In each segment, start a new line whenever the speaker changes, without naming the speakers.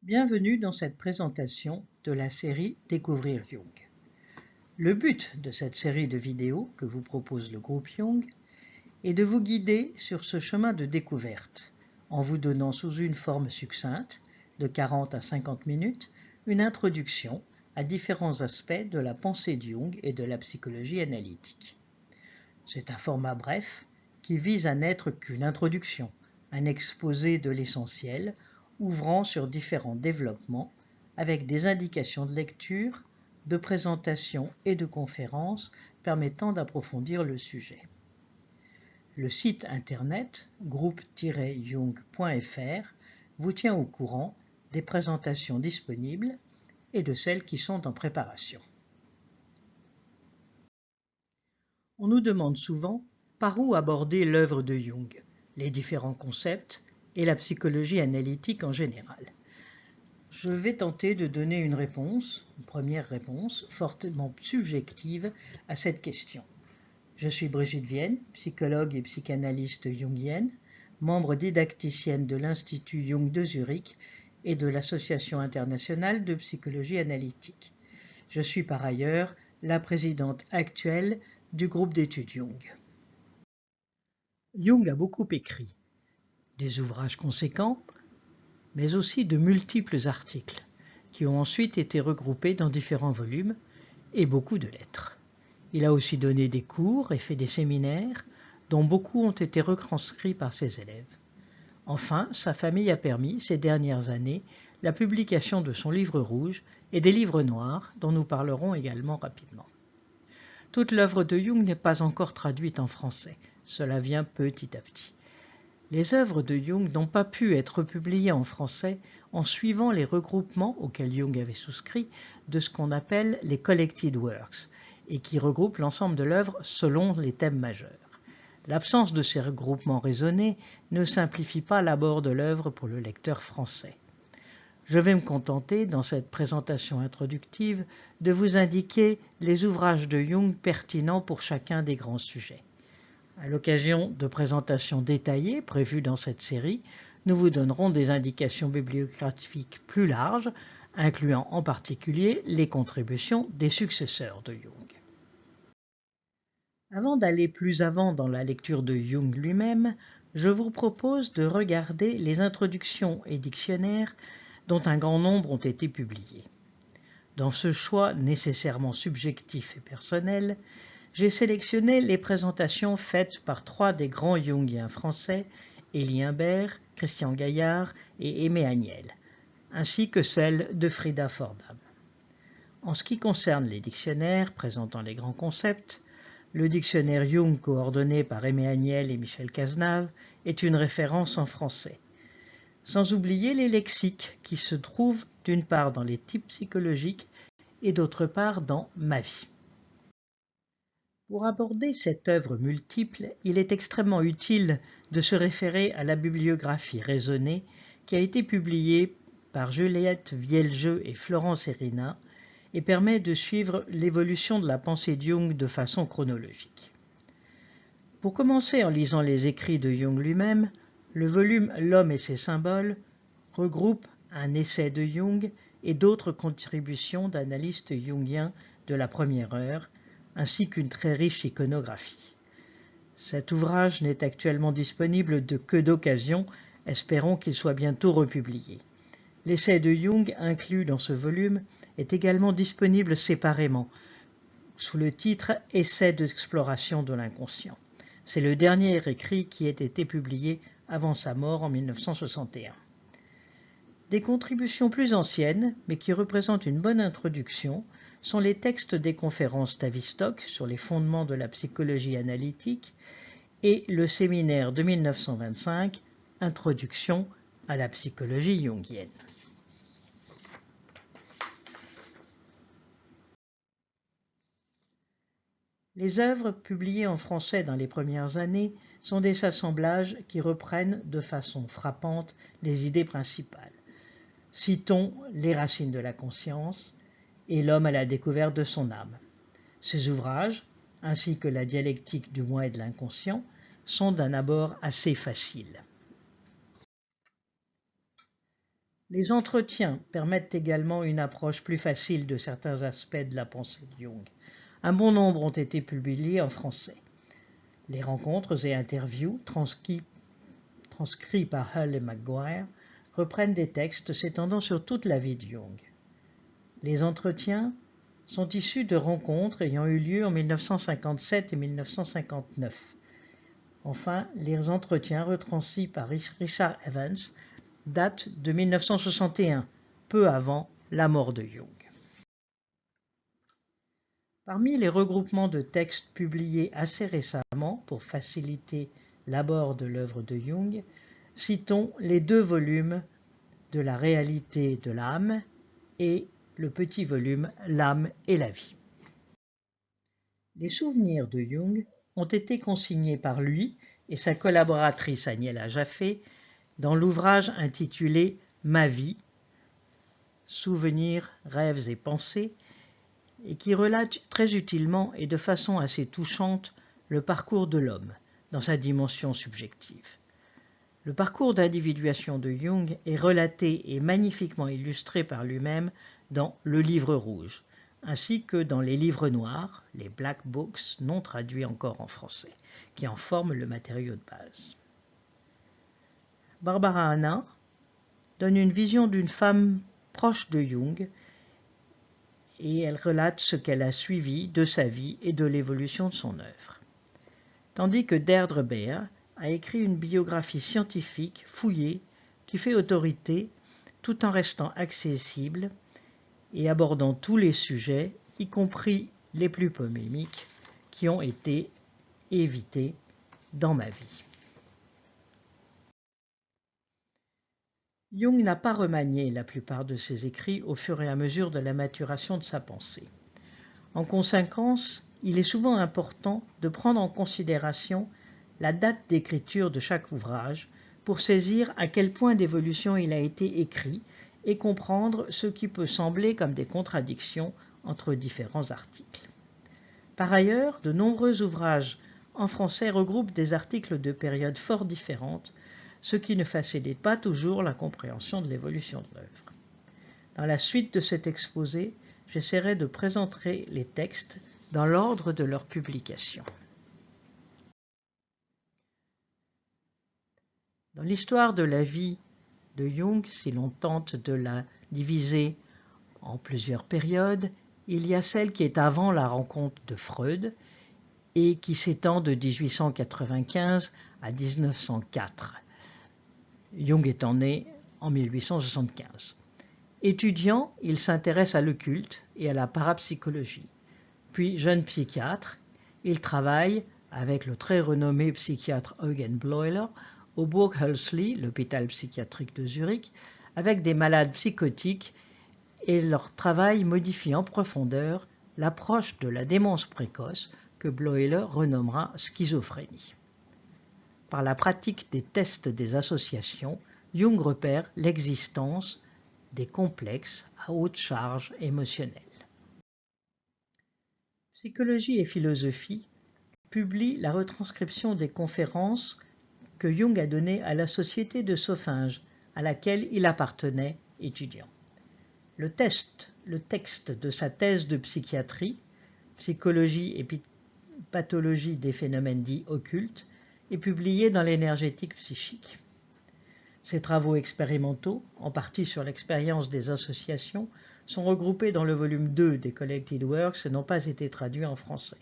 Bienvenue dans cette présentation de la série Découvrir Jung. Le but de cette série de vidéos que vous propose le groupe Jung est de vous guider sur ce chemin de découverte en vous donnant sous une forme succincte de 40 à 50 minutes une introduction à différents aspects de la pensée de Jung et de la psychologie analytique. C'est un format bref qui vise à n'être qu'une introduction, un exposé de l'essentiel ouvrant sur différents développements avec des indications de lecture, de présentation et de conférences permettant d'approfondir le sujet. Le site internet groupe-jung.fr vous tient au courant des présentations disponibles et de celles qui sont en préparation. On nous demande souvent par où aborder l'œuvre de Jung, les différents concepts et la psychologie analytique en général. Je vais tenter de donner une première réponse, fortement subjective à cette question. Je suis Brigitte Vienne, psychologue et psychanalyste jungienne, membre didacticienne de l'Institut Jung de Zurich et de l'Association internationale de psychologie analytique. Je suis par ailleurs la présidente actuelle du groupe d'études Jung. Jung a beaucoup écrit, des ouvrages conséquents, mais aussi de multiples articles, qui ont ensuite été regroupés dans différents volumes, et beaucoup de lettres. Il a aussi donné des cours et fait des séminaires, dont beaucoup ont été retranscrits par ses élèves. Enfin, sa famille a permis, ces dernières années, la publication de son livre rouge et des livres noirs, dont nous parlerons également rapidement. Toute l'œuvre de Jung n'est pas encore traduite en français, cela vient petit à petit. Les œuvres de Jung n'ont pas pu être publiées en français en suivant les regroupements auxquels Jung avait souscrit de ce qu'on appelle les collected works et qui regroupent l'ensemble de l'œuvre selon les thèmes majeurs. L'absence de ces regroupements raisonnés ne simplifie pas l'abord de l'œuvre pour le lecteur français. Je vais me contenter, dans cette présentation introductive, de vous indiquer les ouvrages de Jung pertinents pour chacun des grands sujets. À l'occasion de présentations détaillées prévues dans cette série, nous vous donnerons des indications bibliographiques plus larges, incluant en particulier les contributions des successeurs de Jung. Avant d'aller plus avant dans la lecture de Jung lui-même, je vous propose de regarder les introductions et dictionnaires dont un grand nombre ont été publiés. Dans ce choix nécessairement subjectif et personnel, j'ai sélectionné les présentations faites par trois des grands jungiens français, Élie Imbert, Christian Gaillard et Aimé Agnel, ainsi que celles de Frida Fordham. En ce qui concerne les dictionnaires présentant les grands concepts, le dictionnaire Jung coordonné par Aimé Agnel et Michel Cazenave est une référence en français. Sans oublier les lexiques qui se trouvent d'une part dans les types psychologiques et d'autre part dans Ma vie. Pour aborder cette œuvre multiple, il est extrêmement utile de se référer à la bibliographie raisonnée qui a été publiée par Juliette Vieljeux et Florence Erina et permet de suivre l'évolution de la pensée de Jung de façon chronologique. Pour commencer en lisant les écrits de Jung lui-même, le volume L'homme et ses symboles regroupe un essai de Jung et d'autres contributions d'analystes jungiens de la première heure, ainsi qu'une très riche iconographie. Cet ouvrage n'est actuellement disponible que d'occasion, espérons qu'il soit bientôt republié. L'essai de Jung inclus dans ce volume est également disponible séparément, sous le titre « Essai d'exploration de l'inconscient ». C'est le dernier écrit qui ait été publié avant sa mort en 1961. Des contributions plus anciennes, mais qui représentent une bonne introduction, sont les textes des conférences Tavistock sur les fondements de la psychologie analytique et le séminaire de 1925, Introduction à la psychologie jungienne. Les œuvres publiées en français dans les premières années sont des assemblages qui reprennent de façon frappante les idées principales. Citons Les racines de la conscience et L'homme à la découverte de son âme. Ces ouvrages, ainsi que la dialectique du moi et de l'inconscient, sont d'un abord assez faciles. Les entretiens permettent également une approche plus facile de certains aspects de la pensée de Jung. Un bon nombre ont été publiés en français. Les rencontres et interviews, transcrits par Hull et McGuire, reprennent des textes s'étendant sur toute la vie de Jung. Les entretiens sont issus de rencontres ayant eu lieu en 1957 et 1959. Enfin, les entretiens retranscrits par Richard Evans datent de 1961, peu avant la mort de Jung. Parmi les regroupements de textes publiés assez récemment pour faciliter l'abord de l'œuvre de Jung, citons les 2 volumes de La réalité de l'âme et le petit volume L'âme et la vie. Les souvenirs de Jung ont été consignés par lui et sa collaboratrice Agnella Jaffé dans l'ouvrage intitulé Ma vie, souvenirs, rêves et pensées, et qui relate très utilement et de façon assez touchante le parcours de l'homme dans sa dimension subjective. Le parcours d'individuation de Jung est relaté et magnifiquement illustré par lui-même dans Le Livre rouge, ainsi que dans les livres noirs, les Black Books, non traduits encore en français, qui en forment le matériau de base. Barbara Hanna donne une vision d'une femme proche de Jung et elle relate ce qu'elle a suivi de sa vie et de l'évolution de son œuvre. Tandis que Deirdre Baer a écrit une biographie scientifique fouillée qui fait autorité tout en restant accessible et abordant tous les sujets, y compris les plus polémiques, qui ont été évités dans ma vie. Jung n'a pas remanié la plupart de ses écrits au fur et à mesure de la maturation de sa pensée. En conséquence, il est souvent important de prendre en considération la date d'écriture de chaque ouvrage pour saisir à quel point d'évolution il a été écrit et comprendre ce qui peut sembler comme des contradictions entre différents articles. Par ailleurs, de nombreux ouvrages en français regroupent des articles de périodes fort différentes, ce qui ne facilite pas toujours la compréhension de l'évolution de l'œuvre. Dans la suite de cet exposé, j'essaierai de présenter les textes dans l'ordre de leur publication. Dans l'histoire de la vie de Jung, si l'on tente de la diviser en plusieurs périodes, il y a celle qui est avant la rencontre de Freud et qui s'étend de 1895 à 1904. Jung étant né en 1875. Étudiant, il s'intéresse à l'occulte et à la parapsychologie. Puis jeune psychiatre, il travaille avec le très renommé psychiatre Eugen Bleuler au Burghölzli, l'hôpital psychiatrique de Zurich, avec des malades psychotiques, et leur travail modifie en profondeur l'approche de la démence précoce que Bleuler renommera schizophrénie. Par la pratique des tests des associations, Jung repère l'existence des complexes à haute charge émotionnelle. Psychologie et philosophie publie la retranscription des conférences que Jung a données à la Société de Sophinge, à laquelle il appartenait étudiant. Le texte de sa thèse de psychiatrie, psychologie et pathologie des phénomènes dits occultes, est publié dans l'Énergétique psychique. Ces travaux expérimentaux, en partie sur l'expérience des associations, sont regroupés dans le volume 2 des Collected Works et n'ont pas été traduits en français.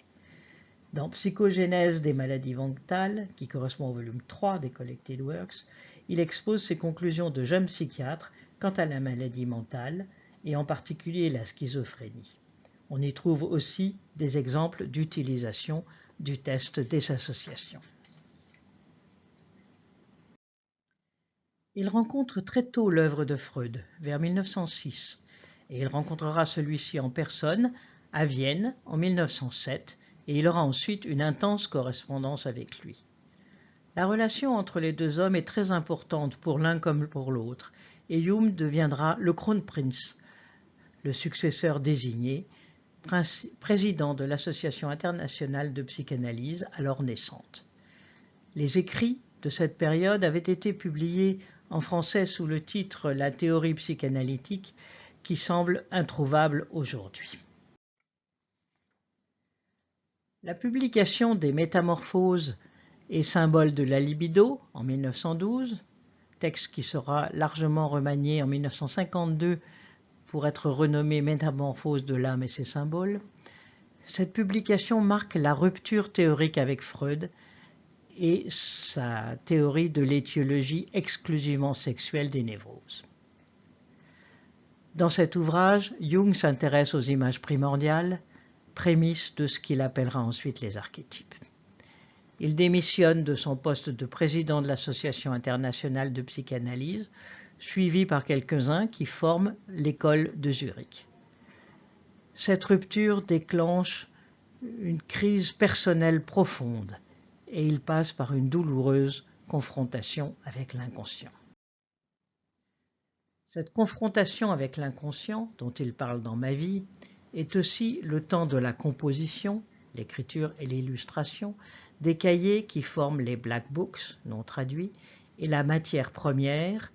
Dans Psychogénèse des maladies mentales, qui correspond au volume 3 des Collected Works, il expose ses conclusions de jeune psychiatre quant à la maladie mentale, et en particulier la schizophrénie. On y trouve aussi des exemples d'utilisation du test des associations. Il rencontre très tôt l'œuvre de Freud, vers 1906, et il rencontrera celui-ci en personne à Vienne en 1907, et il aura ensuite une intense correspondance avec lui. La relation entre les deux hommes est très importante pour l'un comme pour l'autre, et Jung deviendra le Kronprinz, le successeur désigné, président de l'Association internationale de psychanalyse alors naissante. Les écrits de cette période avaient été publiés en français sous le titre « La théorie psychanalytique » qui semble introuvable aujourd'hui. La publication des Métamorphoses et symboles de la libido en 1912, texte qui sera largement remanié en 1952 pour être renommé Métamorphoses de l'âme et ses symboles, cette publication marque la rupture théorique avec Freud et sa théorie de l'étiologie exclusivement sexuelle des névroses. Dans cet ouvrage, Jung s'intéresse aux images primordiales, prémisse de ce qu'il appellera ensuite les archétypes. Il démissionne de son poste de président de l'Association internationale de psychanalyse, suivi par quelques-uns qui forment l'école de Zurich. Cette rupture déclenche une crise personnelle profonde et il passe par une douloureuse confrontation avec l'inconscient. Cette confrontation avec l'inconscient, dont il parle dans Ma vie, est aussi le temps de la composition, l'écriture et l'illustration, des cahiers qui forment les Black Books, non traduits, et la matière première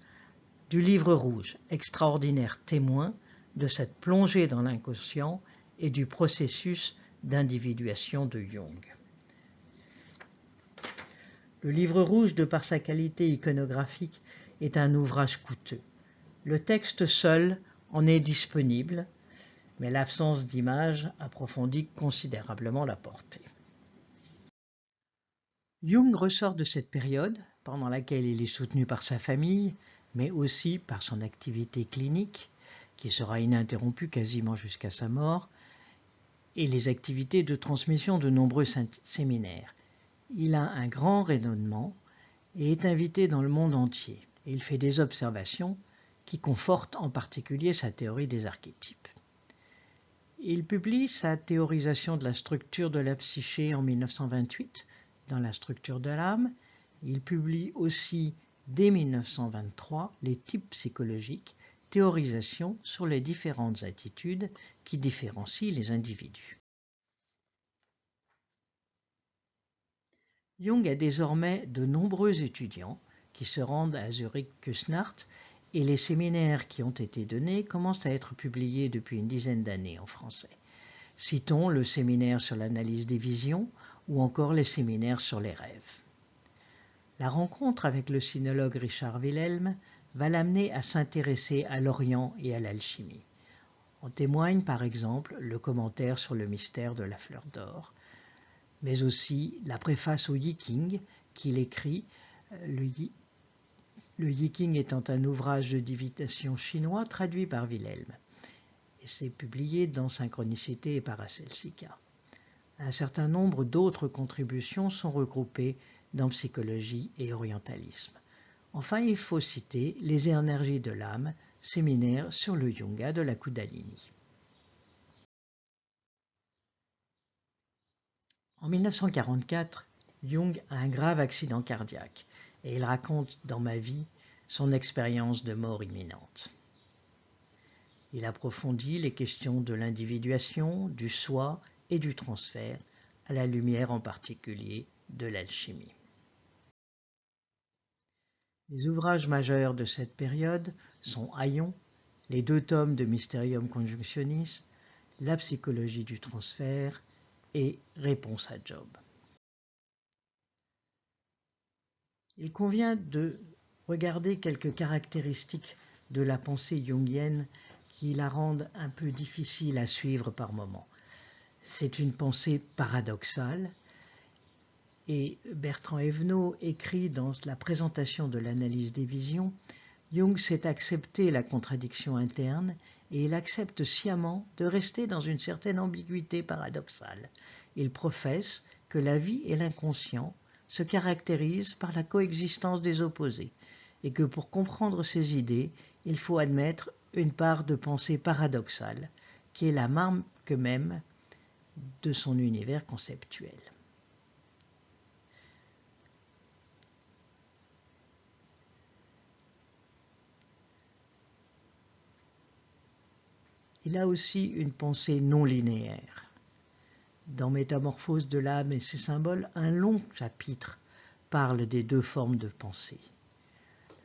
du livre rouge, extraordinaire témoin de cette plongée dans l'inconscient et du processus d'individuation de Jung. Le livre rouge, de par sa qualité iconographique, est un ouvrage coûteux. Le texte seul en est disponible, mais l'absence d'images approfondit considérablement la portée. Jung ressort de cette période, pendant laquelle il est soutenu par sa famille, mais aussi par son activité clinique, qui sera ininterrompue quasiment jusqu'à sa mort, et les activités de transmission de nombreux séminaires. Il a un grand rayonnement et est invité dans le monde entier. Et il fait des observations qui confortent en particulier sa théorie des archétypes. Il publie sa théorisation de la structure de la psyché en 1928, dans La structure de l'âme. Il publie aussi, dès 1923, les types psychologiques, théorisation sur les différentes attitudes qui différencient les individus. Jung a désormais de nombreux étudiants qui se rendent à Zurich-Küsnacht et les séminaires qui ont été donnés commencent à être publiés depuis une dizaine d'années en français. Citons le séminaire sur l'analyse des visions ou encore les séminaires sur les rêves. La rencontre avec le sinologue Richard Wilhelm va l'amener à s'intéresser à l'Orient et à l'alchimie. En témoigne par exemple le commentaire sur le mystère de la fleur d'or, mais aussi la préface au Yiking qu'il écrit. Le Yiking étant un ouvrage de divination chinois traduit par Wilhelm, et c'est publié dans Synchronicité et Paracelsica. Un certain nombre d'autres contributions sont regroupées dans Psychologie et Orientalisme. Enfin, il faut citer Les énergies de l'âme, séminaire sur le Yoga de la Kundalini. En 1944, Jung a un grave accident cardiaque et il raconte dans Ma vie son expérience de mort imminente. Il approfondit les questions de l'individuation, du soi et du transfert, à la lumière en particulier de l'alchimie. Les ouvrages majeurs de cette période sont Aion, les 2 tomes de Mysterium Conjunctionis, La psychologie du transfert et Réponse à Job. Il convient de regarder quelques caractéristiques de la pensée jungienne qui la rendent un peu difficile à suivre par moments. C'est une pensée paradoxale et Bertrand Evenot écrit dans la présentation de l'analyse des visions, Jung sait accepter la contradiction interne et il accepte sciemment de rester dans une certaine ambiguïté paradoxale. Il professe que la vie et l'inconscient se caractérisent par la coexistence des opposés et que pour comprendre ces idées, il faut admettre une part de pensée paradoxale qui est la marque même de son univers conceptuel. Il a aussi une pensée non linéaire. Dans Métamorphose de l'âme et ses symboles, un long chapitre parle des 2 formes de pensée.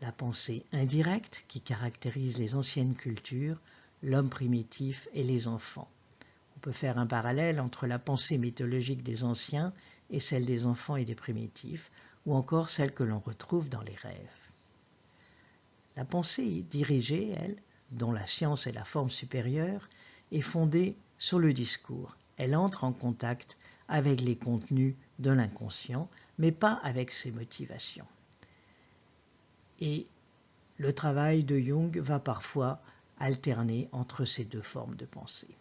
la pensée indirecte qui caractérise les anciennes cultures, l'homme primitif et les enfants. On peut faire un parallèle entre la pensée mythologique des anciens et celle des enfants et des primitifs, ou encore celle que l'on retrouve dans les rêves. La pensée dirigée, elle, dont la science est la forme supérieure, est fondée sur le discours. Elle entre en contact avec les contenus de l'inconscient, mais pas avec ses motivations. Et le travail de Jung va parfois alterner entre ces deux formes de pensée.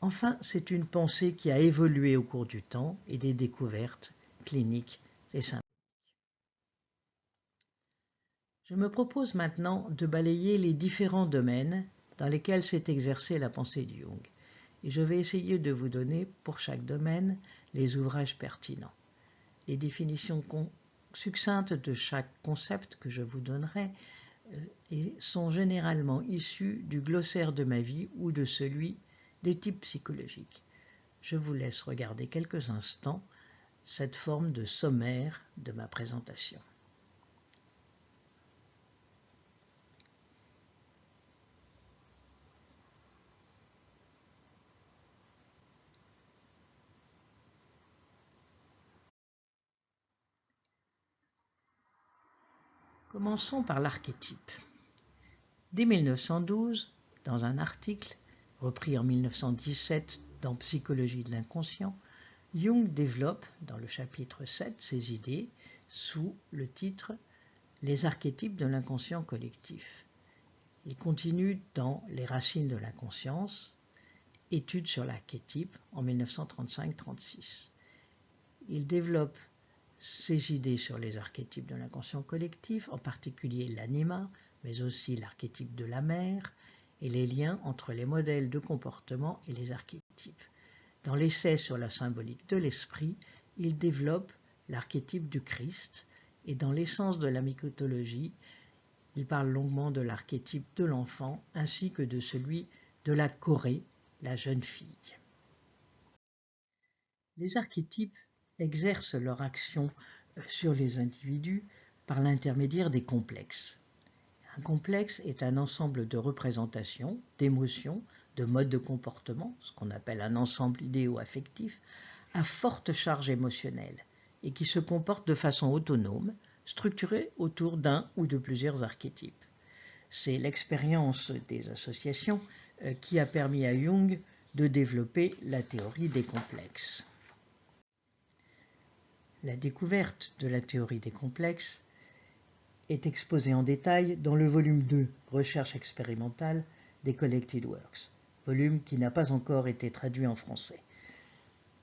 Enfin, c'est une pensée qui a évolué au cours du temps et des découvertes cliniques et symboliques. Je me propose maintenant de balayer les différents domaines dans lesquels s'est exercée la pensée de Jung, et je vais essayer de vous donner pour chaque domaine les ouvrages pertinents. Les définitions succinctes de chaque concept que je vous donnerai sont généralement issues du glossaire de ma vie ou de celui des types psychologiques. Je vous laisse regarder quelques instants cette forme de sommaire de ma présentation. Commençons par l'archétype. Dès 1912, dans un article repris en 1917 dans Psychologie de l'inconscient, Jung développe dans le chapitre 7 ses idées sous le titre « Les archétypes de l'inconscient collectif ». Il continue dans Les racines de la conscience, études sur l'archétype en 1935-36. Il développe ses idées sur les archétypes de l'inconscient collectif, en particulier l'anima, mais aussi l'archétype de la mère et les liens entre les modèles de comportement et les archétypes. Dans l'essai sur la symbolique de l'esprit, il développe l'archétype du Christ et dans l'essence de la mythologie, il parle longuement de l'archétype de l'enfant ainsi que de celui de la Corée, la jeune fille. Les archétypes exercent leur action sur les individus par l'intermédiaire des complexes. Un complexe est un ensemble de représentations, d'émotions, de modes de comportement, ce qu'on appelle un ensemble idéo-affectif, à forte charge émotionnelle et qui se comporte de façon autonome, structurée autour d'un ou de plusieurs archétypes. C'est l'expérience des associations qui a permis à Jung de développer la théorie des complexes. La découverte de la théorie des complexes est exposée en détail dans le volume 2, Recherche expérimentale des Collected Works, volume qui n'a pas encore été traduit en français.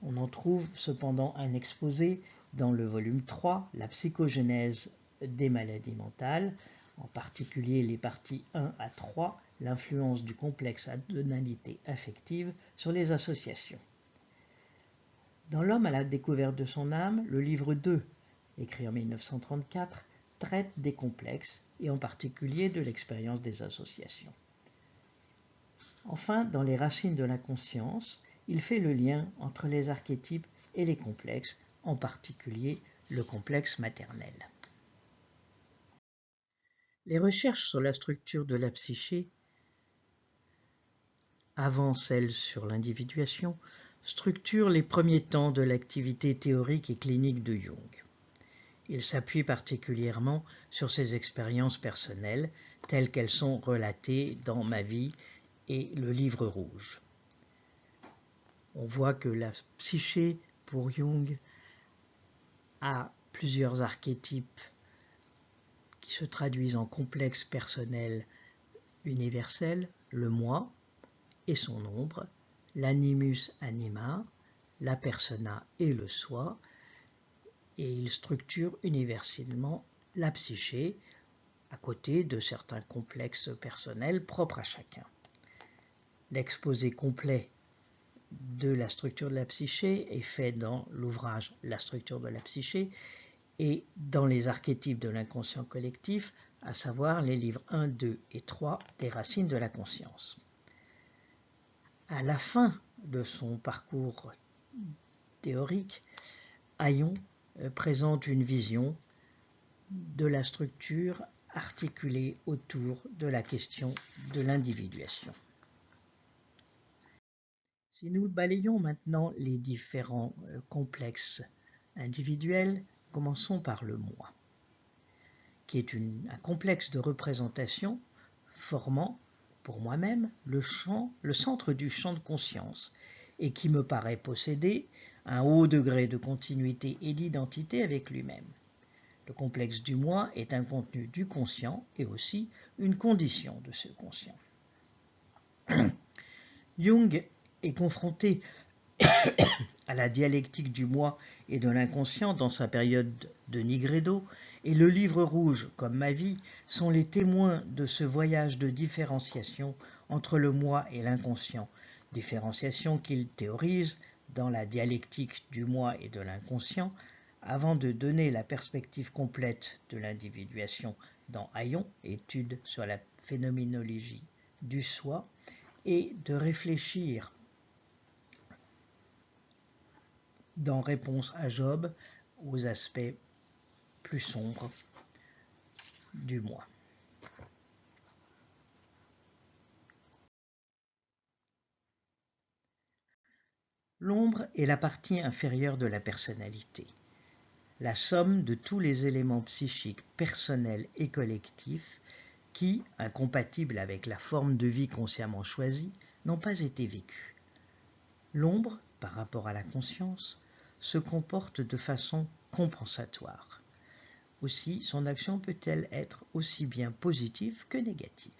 On en trouve cependant un exposé dans le volume 3, La psychogénèse des maladies mentales, en particulier les parties 1 à 3, l'influence du complexe à tonalité affective sur les associations. Dans L'homme à la découverte de son âme, le livre 2, écrit en 1934, traite des complexes et en particulier de l'expérience des associations. Enfin, dans Les racines de la conscience, il fait le lien entre les archétypes et les complexes, en particulier le complexe maternel. Les recherches sur la structure de la psyché, avant celles sur l'individuation, structurent les premiers temps de l'activité théorique et clinique de Jung. Il s'appuie particulièrement sur ses expériences personnelles, telles qu'elles sont relatées dans Ma vie et le livre rouge. On voit que la psyché, pour Jung, a plusieurs archétypes qui se traduisent en complexes personnels universels, le moi et son ombre, l'animus anima, la persona et le soi, et il structure universellement la psyché à côté de certains complexes personnels propres à chacun. L'exposé complet de la structure de la psyché est fait dans l'ouvrage La structure de la psyché et dans les archétypes de l'inconscient collectif, à savoir les livres 1, 2 et 3 des racines de la conscience. À la fin de son parcours théorique, Aion présente une vision de la structure articulée autour de la question de l'individuation. Si nous balayons maintenant les différents complexes individuels, commençons par le moi, qui est un complexe de représentation formant, pour moi-même, le centre du champ de conscience et qui me paraît posséder un haut degré de continuité et d'identité avec lui-même. Le complexe du moi est un contenu du conscient et aussi une condition de ce conscient. Jung est confronté à la dialectique du moi et de l'inconscient dans sa période de Nigredo, et le livre rouge, comme ma vie, sont les témoins de ce voyage de différenciation entre le moi et l'inconscient, différenciation qu'il théorise dans la dialectique du moi et de l'inconscient, avant de donner la perspective complète de l'individuation dans Aion, étude sur la phénoménologie du soi, et de réfléchir dans Réponse à Job aux aspects plus sombres du moi. L'ombre est la partie inférieure de la personnalité, la somme de tous les éléments psychiques personnels et collectifs qui, incompatibles avec la forme de vie consciemment choisie, n'ont pas été vécus. L'ombre, par rapport à la conscience, se comporte de façon compensatoire. Aussi, son action peut-elle être aussi bien positive que négative.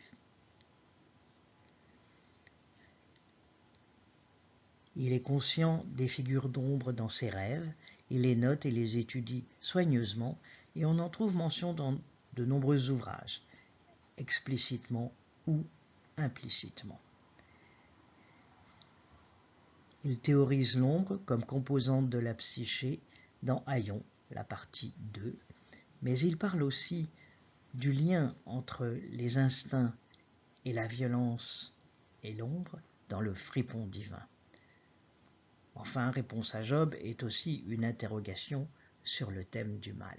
Il est conscient des figures d'ombre dans ses rêves, il les note et les étudie soigneusement, et on en trouve mention dans de nombreux ouvrages, explicitement ou implicitement. Il théorise l'ombre comme composante de la psyché dans Aion, la partie 2, mais il parle aussi du lien entre les instincts et la violence et l'ombre dans le fripon divin. Enfin, Réponse à Job est aussi une interrogation sur le thème du mal.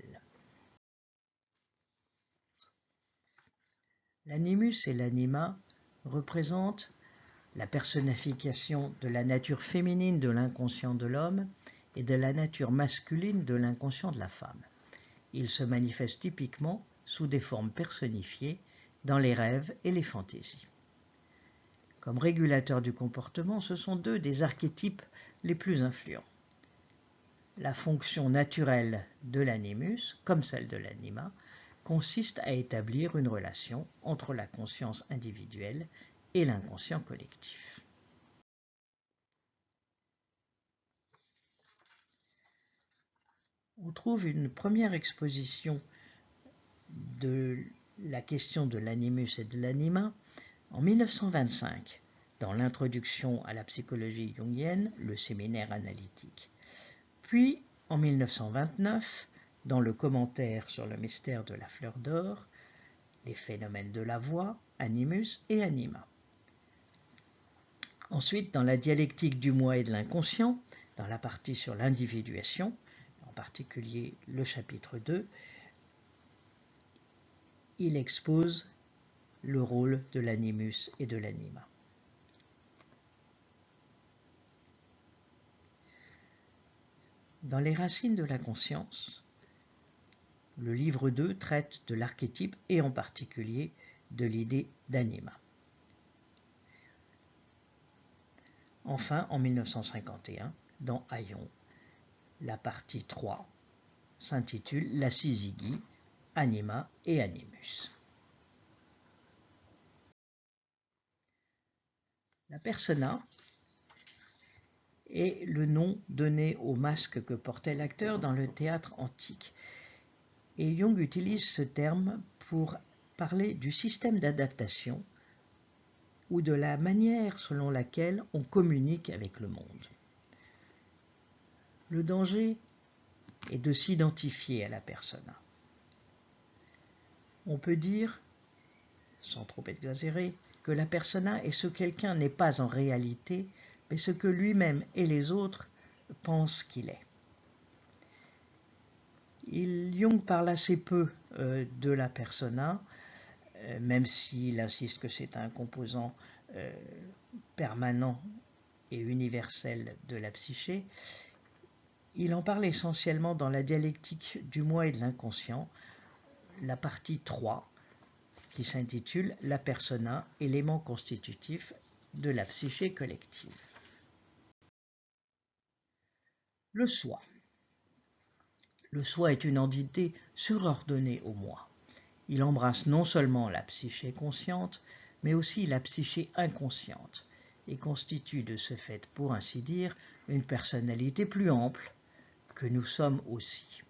L'animus et l'anima représentent la personnification de la nature féminine de l'inconscient de l'homme et de la nature masculine de l'inconscient de la femme. Ils se manifestent typiquement sous des formes personnifiées dans les rêves et les fantaisies. Comme régulateurs du comportement, ce sont deux des archétypes les plus influents. La fonction naturelle de l'animus, comme celle de l'anima, consiste à établir une relation entre la conscience individuelle et l'inconscient collectif. On trouve une première exposition de la question de l'animus et de l'anima en 1925, dans l'introduction à la psychologie jungienne, le séminaire analytique. Puis, en 1929, dans le commentaire sur le mystère de la fleur d'or, les phénomènes de la voix, animus et anima. Ensuite, dans la dialectique du moi et de l'inconscient, dans la partie sur l'individuation, en particulier le chapitre 2, il expose le rôle de l'animus et de l'anima. Dans les racines de la conscience, le livre 2 traite de l'archétype et en particulier de l'idée d'anima. Enfin, en 1951, dans Aion, la partie 3 s'intitule La syzygie, anima et animus. La persona est le nom donné au masque que portait l'acteur dans le théâtre antique. Et Jung utilise ce terme pour parler du système d'adaptation ou de la manière selon laquelle on communique avec le monde. Le danger est de s'identifier à la persona. On peut dire, sans trop exagérer, que la persona est ce que quelqu'un n'est pas en réalité, mais ce que lui-même et les autres pensent qu'il est. Jung parle assez peu de la persona, même s'il insiste que c'est un composant permanent et universel de la psyché. Il en parle essentiellement dans la dialectique du moi et de l'inconscient, la partie 3, qui s'intitule « La persona, élément constitutif de la psyché collective ». Le soi. Le soi est une entité surordonnée au moi. Il embrasse non seulement la psyché consciente, mais aussi la psyché inconsciente, et constitue de ce fait, pour ainsi dire, une personnalité plus ample que nous sommes aussi.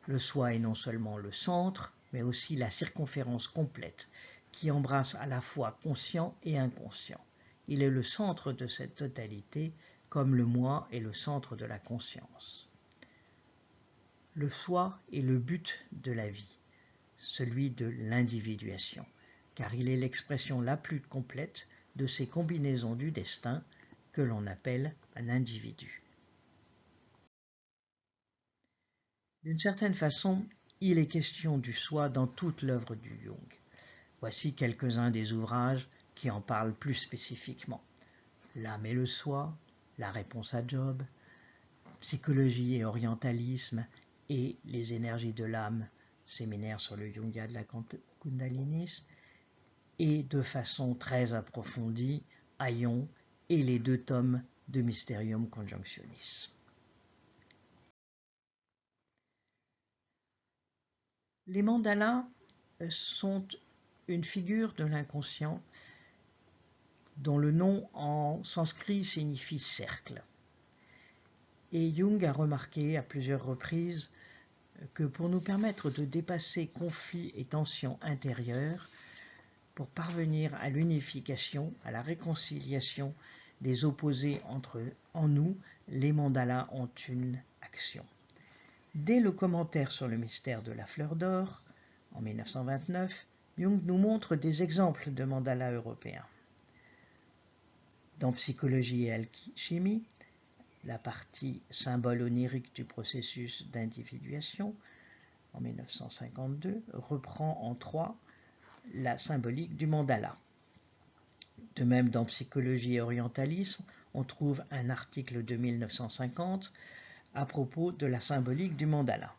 Le soi est non seulement le centre, mais aussi la circonférence complète, qui embrasse à la fois conscient et inconscient. Il est le centre de cette totalité, comme le moi est le centre de la conscience. Le soi est le but de la vie, celui de l'individuation, car il est l'expression la plus complète de ces combinaisons du destin que l'on appelle un individu. D'une certaine façon, il est question du soi dans toute l'œuvre du Jung. Voici quelques-uns des ouvrages qui en parlent plus spécifiquement. L'âme et le soi, La réponse à Job, Psychologie et orientalisme et les énergies de l'âme, séminaire sur le Jungya de la Kundalini, et de façon très approfondie, Aion et les 2 tomes de Mysterium Conjunctionis. Les mandalas sont une figure de l'inconscient dont le nom en sanskrit signifie cercle. Et Jung a remarqué à plusieurs reprises que pour nous permettre de dépasser conflits et tensions intérieures, pour parvenir à l'unification, à la réconciliation des opposés en nous, les mandalas ont une action. Dès le commentaire sur le mystère de la fleur d'or, en 1929, Jung nous montre des exemples de mandalas européens. Dans Psychologie et alchimie, la partie symbole onirique du processus d'individuation, en 1952, reprend en 3 la symbolique du mandala. De même, dans Psychologie et orientalisme, on trouve un article de 1950 à propos de la symbolique du mandala.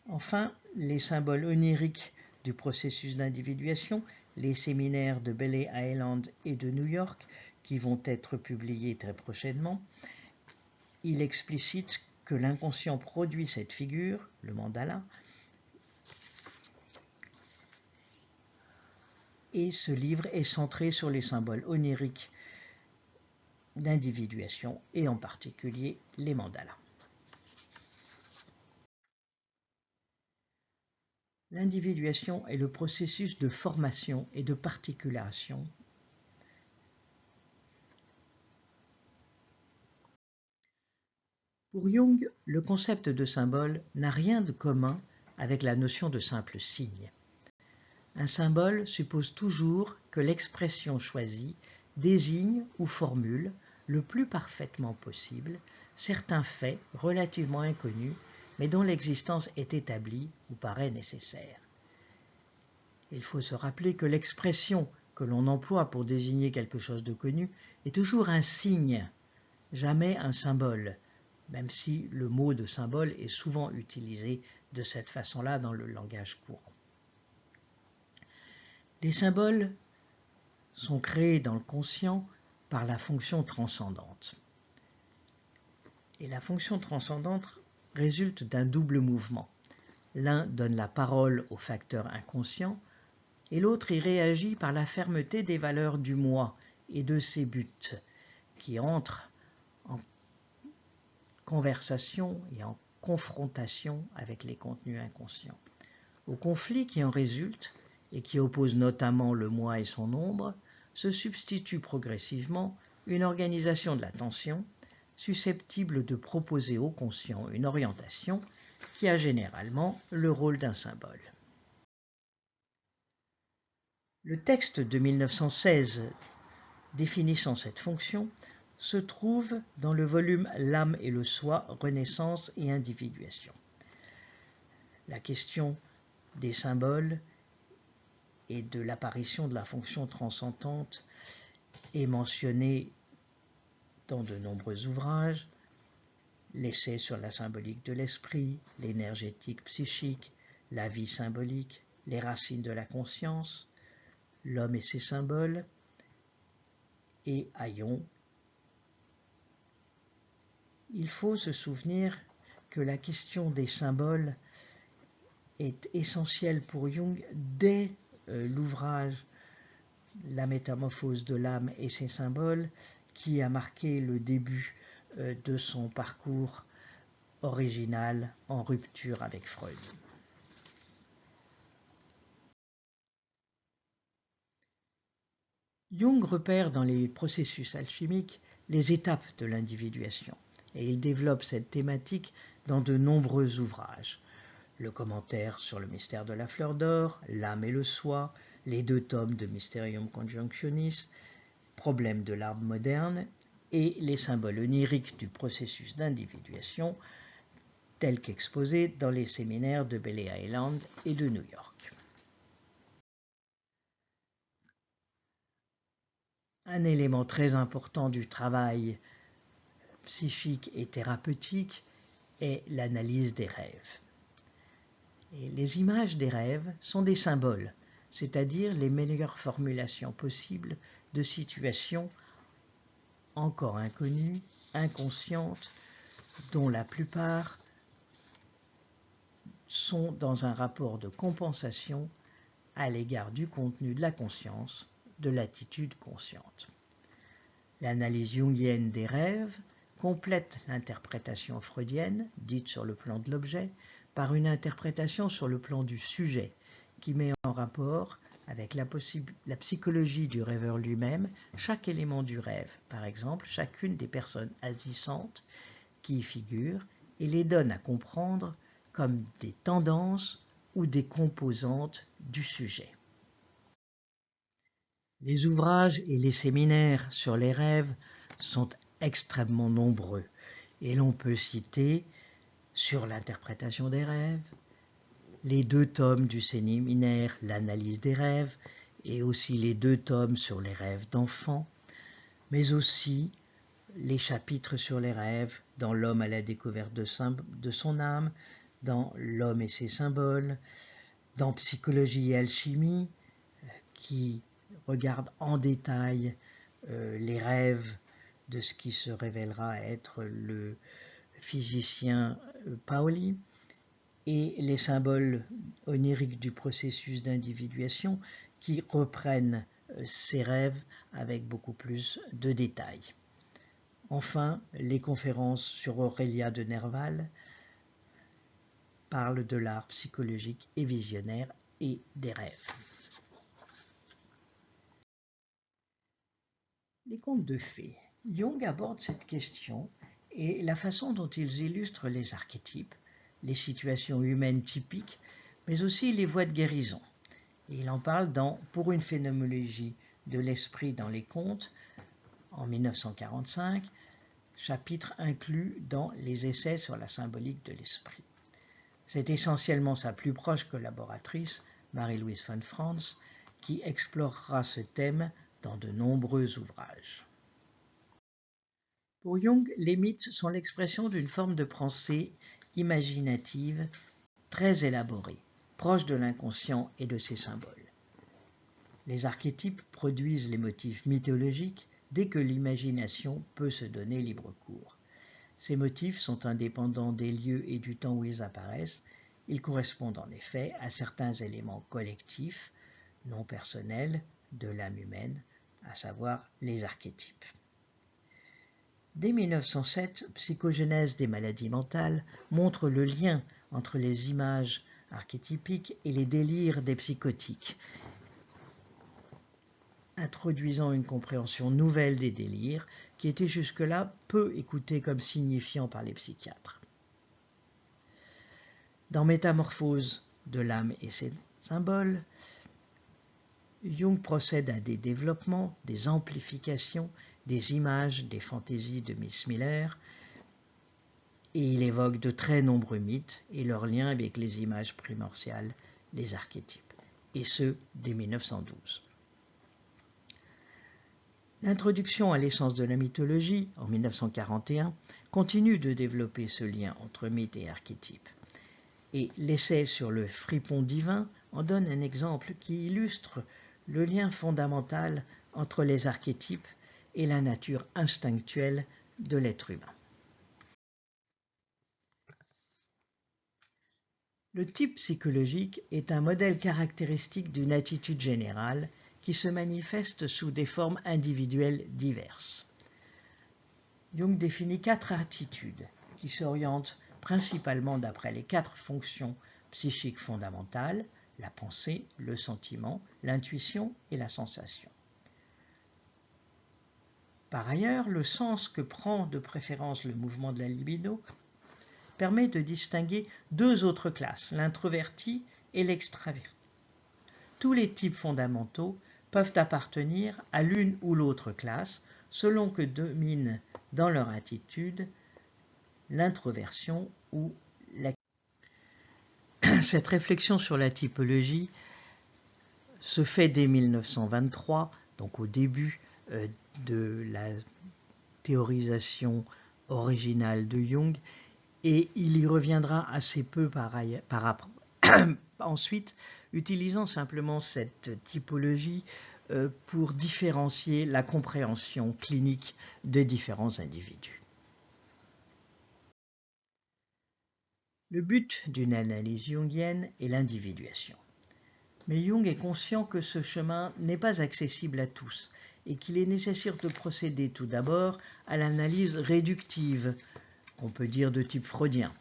Enfin, les symboles oniriques du processus d'individuation, les séminaires de Bailey Island et de New York, qui vont être publiés très prochainement, il explicite que l'inconscient produit cette figure, le mandala, et ce livre est centré sur les symboles oniriques d'individuation et en particulier les mandalas. L'individuation est le processus de formation et de particulation Pour Jung, le concept de symbole n'a rien de commun avec la notion de simple signe. Un symbole suppose toujours que l'expression choisie désigne ou formule le plus parfaitement possible certains faits relativement inconnus, mais dont l'existence est établie ou paraît nécessaire. Il faut se rappeler que l'expression que l'on emploie pour désigner quelque chose de connu est toujours un signe, jamais un symbole, même si le mot de symbole est souvent utilisé de cette façon-là dans le langage courant. Les symboles sont créés dans le conscient par la fonction transcendante. Et la fonction transcendante résulte d'un double mouvement. L'un donne la parole au facteur inconscient et l'autre y réagit par la fermeté des valeurs du moi et de ses buts, qui entrent en conversation et en confrontation avec les contenus inconscients. Au conflit qui en résulte, et qui oppose notamment le moi et son ombre, se substitue progressivement une organisation de l'attention susceptible de proposer au conscient une orientation qui a généralement le rôle d'un symbole. Le texte de 1916 définissant cette fonction se trouve dans le volume L'âme et le soi, Renaissance et individuation. La question des symboles et de l'apparition de la fonction transcendante est mentionnée dans de nombreux ouvrages, l'essai sur la symbolique de l'esprit, l'énergétique psychique, la vie symbolique, les racines de la conscience, l'homme et ses symboles, et à Jung. Il faut se souvenir que la question des symboles est essentielle pour Jung dès l'ouvrage La métamorphose de l'âme et ses symboles, qui a marqué le début de son parcours original en rupture avec Freud. Jung repère dans les processus alchimiques les étapes de l'individuation et il développe cette thématique dans de nombreux ouvrages. Le commentaire sur le mystère de la fleur d'or, l'âme et le soi, les 2 tomes de Mysterium Conjunctionis, Problème de l'arbre moderne et les symboles oniriques du processus d'individuation tels qu'exposés dans les séminaires de Bailey Island et de New York. Un élément très important du travail psychique et thérapeutique est l'analyse des rêves. Et les images des rêves sont des symboles, c'est-à-dire les meilleures formulations possibles de situations encore inconnues, inconscientes, dont la plupart sont dans un rapport de compensation à l'égard du contenu de la conscience, de l'attitude consciente. L'analyse jungienne des rêves complète l'interprétation freudienne, dite sur le plan de l'objet, par une interprétation sur le plan du sujet, qui met en rapport avec la psychologie du rêveur lui-même chaque élément du rêve, par exemple chacune des personnes agissantes qui y figurent, et les donne à comprendre comme des tendances ou des composantes du sujet. Les ouvrages et les séminaires sur les rêves sont extrêmement nombreux et l'on peut citer sur l'interprétation des rêves, les 2 tomes du séminaire L'analyse des rêves et aussi les 2 tomes sur les rêves d'enfants, mais aussi les chapitres sur les rêves dans L'homme à la découverte de son âme, dans L'homme et ses symboles, dans Psychologie et alchimie, qui regarde en détail les rêves de ce qui se révélera être le physicien Paoli, et les symboles oniriques du processus d'individuation qui reprennent ces rêves avec beaucoup plus de détails. Enfin, les conférences sur Aurélia de Nerval parlent de l'art psychologique et visionnaire et des rêves. Les contes de fées. Jung aborde cette question et la façon dont ils illustrent les archétypes, les situations humaines typiques, mais aussi les voies de guérison. Et il en parle dans Pour une phénoménologie de l'esprit dans les contes, en 1945, chapitre inclus dans les essais sur la symbolique de l'esprit. C'est essentiellement sa plus proche collaboratrice, Marie-Louise von Franz, qui explorera ce thème dans de nombreux ouvrages. Pour Jung, les mythes sont l'expression d'une forme de pensée imaginative très élaborée, proche de l'inconscient et de ses symboles. Les archétypes produisent les motifs mythologiques dès que l'imagination peut se donner libre cours. Ces motifs sont indépendants des lieux et du temps où ils apparaissent. Ils correspondent en effet à certains éléments collectifs, non personnels, de l'âme humaine, à savoir les archétypes. Dès 1907, Psychogénèse des maladies mentales montre le lien entre les images archétypiques et les délires des psychotiques, introduisant une compréhension nouvelle des délires qui étaient jusque-là peu écoutés comme signifiants par les psychiatres. Dans Métamorphose de l'âme et ses symboles, Jung procède à des développements, des amplifications, des images, des fantaisies de Miss Miller. et il évoque de très nombreux mythes et leurs liens avec les images primordiales, les archétypes, et ce, dès 1912. L'introduction à l'essence de la mythologie, en 1941, continue de développer ce lien entre mythe et archétype. Et l'essai sur le fripon divin en donne un exemple qui illustre le lien fondamental entre les archétypes et la nature instinctuelle de l'être humain. Le type psychologique est un modèle caractéristique d'une attitude générale qui se manifeste sous des formes individuelles diverses. Jung définit 4 attitudes qui s'orientent principalement d'après les 4 fonctions psychiques fondamentales, la pensée, le sentiment, l'intuition et la sensation. Par ailleurs, le sens que prend de préférence le mouvement de la libido permet de distinguer 2 autres classes, l'introverti et l'extraverti. Tous les types fondamentaux peuvent appartenir à l'une ou l'autre classe selon que domine dans leur attitude l'introversion ou la... Cette réflexion sur la typologie se fait dès 1923, donc au début de la théorisation originale de Jung, et il y reviendra assez peu par après. Ensuite, utilisant simplement cette typologie pour différencier la compréhension clinique des différents individus. Le but d'une analyse jungienne est l'individuation. Mais Jung est conscient que ce chemin n'est pas accessible à tous et qu'il est nécessaire de procéder tout d'abord à l'analyse réductive, qu'on peut dire de type freudien.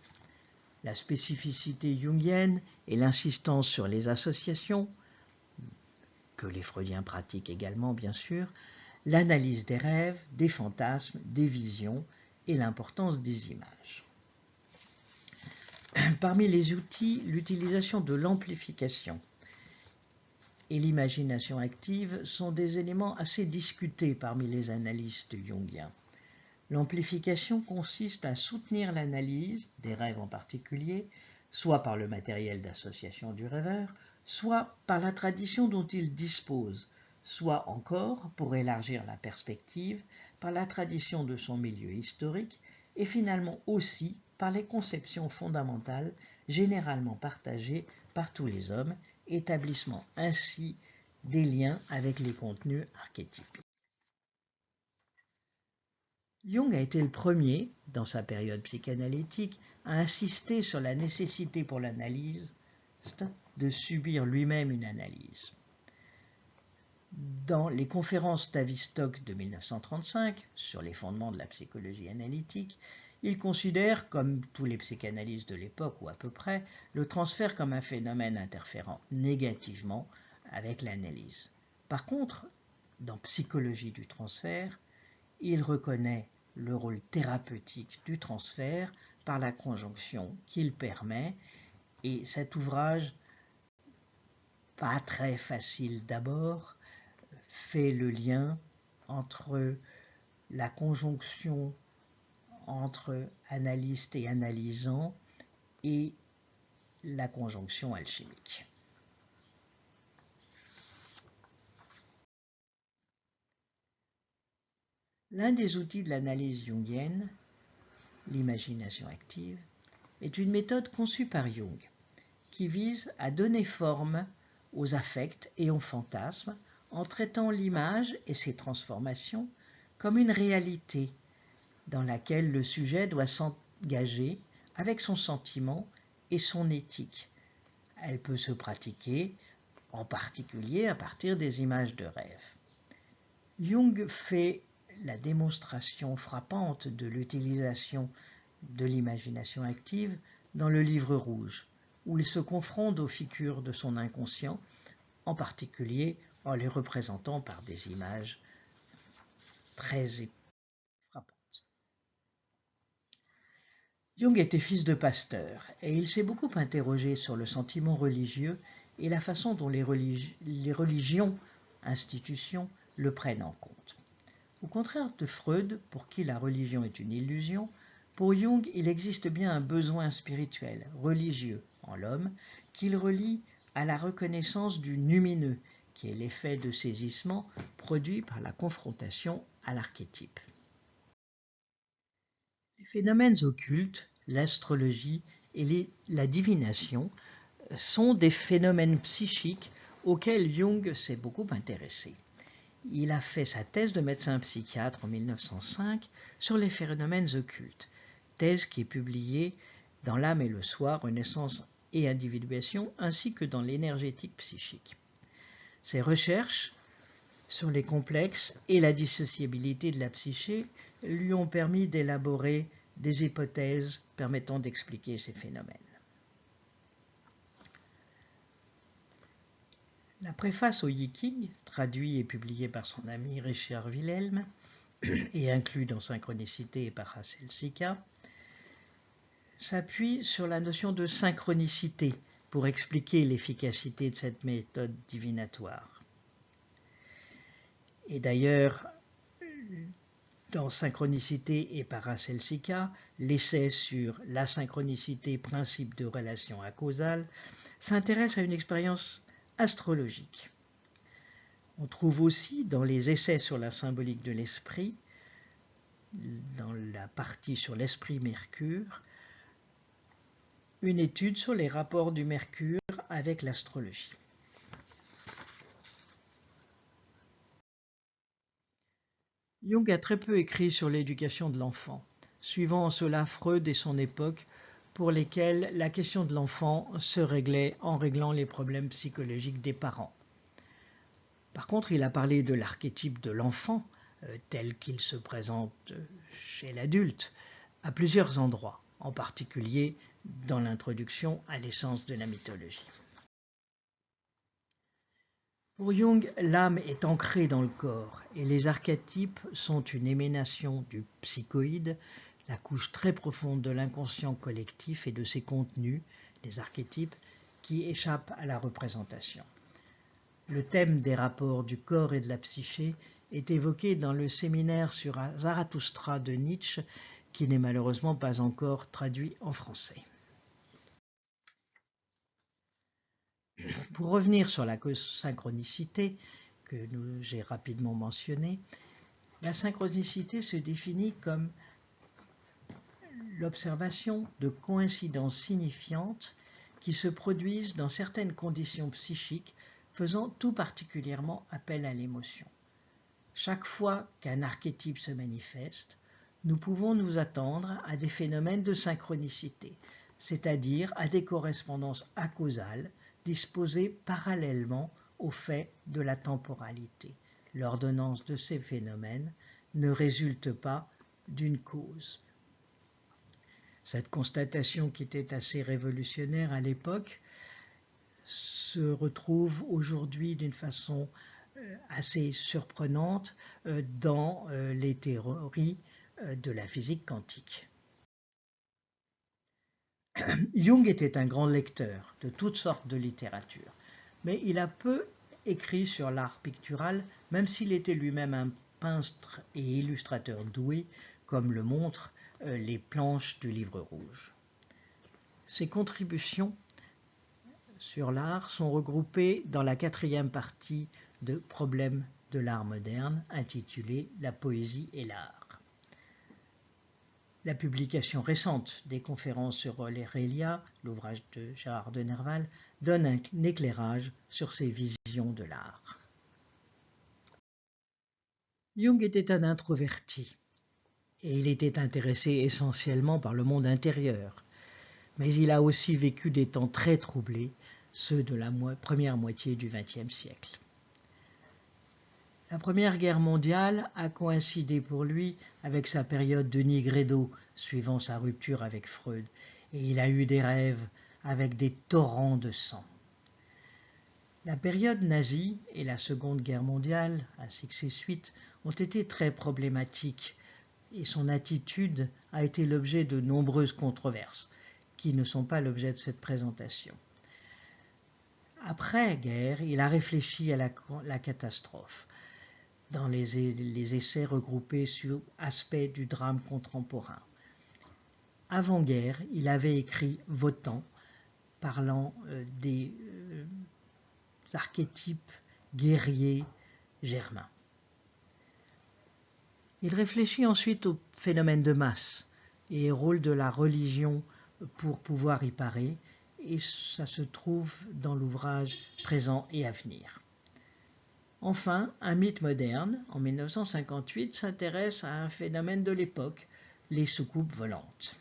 La spécificité jungienne et l'insistance sur les associations, que les freudiens pratiquent également bien sûr, l'analyse des rêves, des fantasmes, des visions et l'importance des images. Parmi les outils, l'utilisation de l'amplification et l'imagination active sont des éléments assez discutés parmi les analystes jungiens. L'amplification consiste à soutenir l'analyse, des rêves en particulier, soit par le matériel d'association du rêveur, soit par la tradition dont il dispose, soit encore, pour élargir la perspective, par la tradition de son milieu historique et finalement aussi par les conceptions fondamentales généralement partagées par tous les hommes, établissant ainsi des liens avec les contenus archétypiques. Jung a été le premier, dans sa période psychanalytique, à insister sur la nécessité pour l'analyste de subir lui-même une analyse. Dans les conférences Tavistock de 1935 sur les fondements de la psychologie analytique, il considère, comme tous les psychanalystes de l'époque ou à peu près, le transfert comme un phénomène interférant négativement avec l'analyse. Par contre, dans Psychologie du transfert, il reconnaît le rôle thérapeutique du transfert par la conjonction qu'il permet, et cet ouvrage, pas très facile d'abord, fait le lien entre la conjonction entre analyste et analysant et la conjonction alchimique. L'un des outils de l'analyse jungienne, l'imagination active, est une méthode conçue par Jung qui vise à donner forme aux affects et aux fantasmes en traitant l'image et ses transformations comme une réalité dans laquelle le sujet doit s'engager avec son sentiment et son éthique. Elle peut se pratiquer en particulier à partir des images de rêve. Jung fait la démonstration frappante de l'utilisation de l'imagination active dans le livre rouge, où il se confronte aux figures de son inconscient, en particulier en les représentant par des images très frappantes. Jung était fils de pasteur et il s'est beaucoup interrogé sur le sentiment religieux et la façon dont les religions, institutions, le prennent en compte. Au contraire de Freud, pour qui la religion est une illusion, Pour Jung, il existe bien un besoin spirituel, religieux, en l'homme, qu'il relie à la reconnaissance du numineux, qui est l'effet de saisissement produit par la confrontation à l'archétype. Les phénomènes occultes, l'astrologie et la divination sont des phénomènes psychiques auxquels Jung s'est beaucoup intéressé. Il a fait sa thèse de médecin psychiatre en 1905 sur les phénomènes occultes, thèse qui est publiée dans L'âme et le soir, Renaissance et individuation, ainsi que dans l'énergétique psychique. Ses recherches sur les complexes et la dissociabilité de la psyché lui ont permis d'élaborer des hypothèses permettant d'expliquer ces phénomènes. La préface au Yiking, traduit et publié par son ami Richard Wilhelm et inclus dans Synchronicité et Paracelsica, s'appuie sur la notion de synchronicité pour expliquer l'efficacité de cette méthode divinatoire. Et d'ailleurs, dans Synchronicité et Paracelsica, l'essai sur la synchronicité, principe de relation acausale, s'intéresse à une expérience astrologique. On trouve aussi dans les essais sur la symbolique de l'esprit, dans la partie sur l'esprit Mercure, une étude sur les rapports du Mercure avec l'astrologie. Jung a très peu écrit sur l'éducation de l'enfant, suivant en cela Freud et son époque, pour lesquels la question de l'enfant se réglait en réglant les problèmes psychologiques des parents. Par contre, il a parlé de l'archétype de l'enfant, tel qu'il se présente chez l'adulte, à plusieurs endroits, en particulier dans l'introduction à l'essence de la mythologie. Pour Jung, l'âme est ancrée dans le corps et les archétypes sont une émanation du psychoïde, la couche très profonde de l'inconscient collectif et de ses contenus, les archétypes, qui échappent à la représentation. Le thème des rapports du corps et de la psyché est évoqué dans le séminaire sur Zarathustra de Nietzsche, qui n'est malheureusement pas encore traduit en français. Pour revenir sur la synchronicité que j'ai rapidement mentionnée, la synchronicité se définit comme l'observation de coïncidences signifiantes qui se produisent dans certaines conditions psychiques faisant tout particulièrement appel à l'émotion. Chaque fois qu'un archétype se manifeste, nous pouvons nous attendre à des phénomènes de synchronicité, c'est-à-dire à des correspondances acausales disposées parallèlement au fait de la temporalité. L'ordonnance de ces phénomènes ne résulte pas d'une cause. Cette constatation, qui était assez révolutionnaire à l'époque, se retrouve aujourd'hui d'une façon assez surprenante dans les théories de la physique quantique. Jung était un grand lecteur de toutes sortes de littérature, mais il a peu écrit sur l'art pictural, même s'il était lui-même un peintre et illustrateur doué, comme le montrent les planches du livre rouge. Ses contributions sur l'art sont regroupées dans la 4e partie de Problèmes de l'art moderne, intitulée La poésie et l'art. La publication récente des conférences sur Aurélia, l'ouvrage de Gérard de Nerval, donne un éclairage sur ses visions de l'art. Jung était un introverti et il était intéressé essentiellement par le monde intérieur, mais il a aussi vécu des temps très troublés, ceux de la première moitié du XXe siècle. La Première Guerre mondiale a coïncidé pour lui avec sa période de Nigredo, suivant sa rupture avec Freud, et il a eu des rêves avec des torrents de sang. La période nazie et la Seconde Guerre mondiale, ainsi que ses suites, ont été très problématiques, et son attitude a été l'objet de nombreuses controverses, qui ne sont pas l'objet de cette présentation. Après-guerre, il a réfléchi à la catastrophe, dans les essais regroupés sur aspects du drame contemporain. avant-guerre, il avait écrit Wotan, parlant des archétypes guerriers germains. Il réfléchit ensuite au phénomène de masse et au rôle de la religion pour pouvoir y parer, et ça se trouve dans l'ouvrage Présent et Avenir. Enfin, un mythe moderne, en 1958, s'intéresse à un phénomène de l'époque, les soucoupes volantes.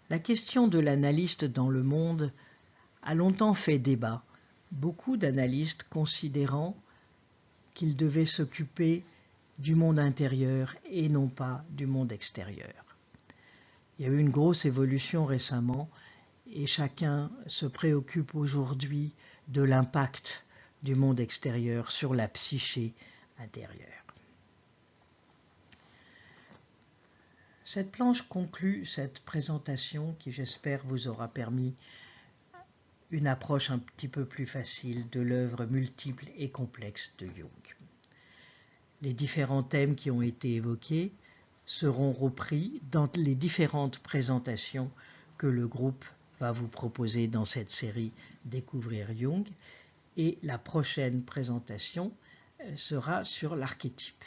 La question de l'analyste dans le monde a longtemps fait débat, beaucoup d'analystes considérant qu'il devait s'occuper du monde intérieur et non pas du monde extérieur. Il y a eu une grosse évolution récemment et chacun se préoccupe aujourd'hui de l'impact du monde extérieur sur la psyché intérieure. Cette planche conclut cette présentation qui, j'espère, vous aura permis une approche un petit peu plus facile de l'œuvre multiple et complexe de Jung. Les différents thèmes qui ont été évoqués seront repris dans les différentes présentations que le groupe va vous proposer dans cette série Découvrir Jung, et la prochaine présentation sera sur l'archétype.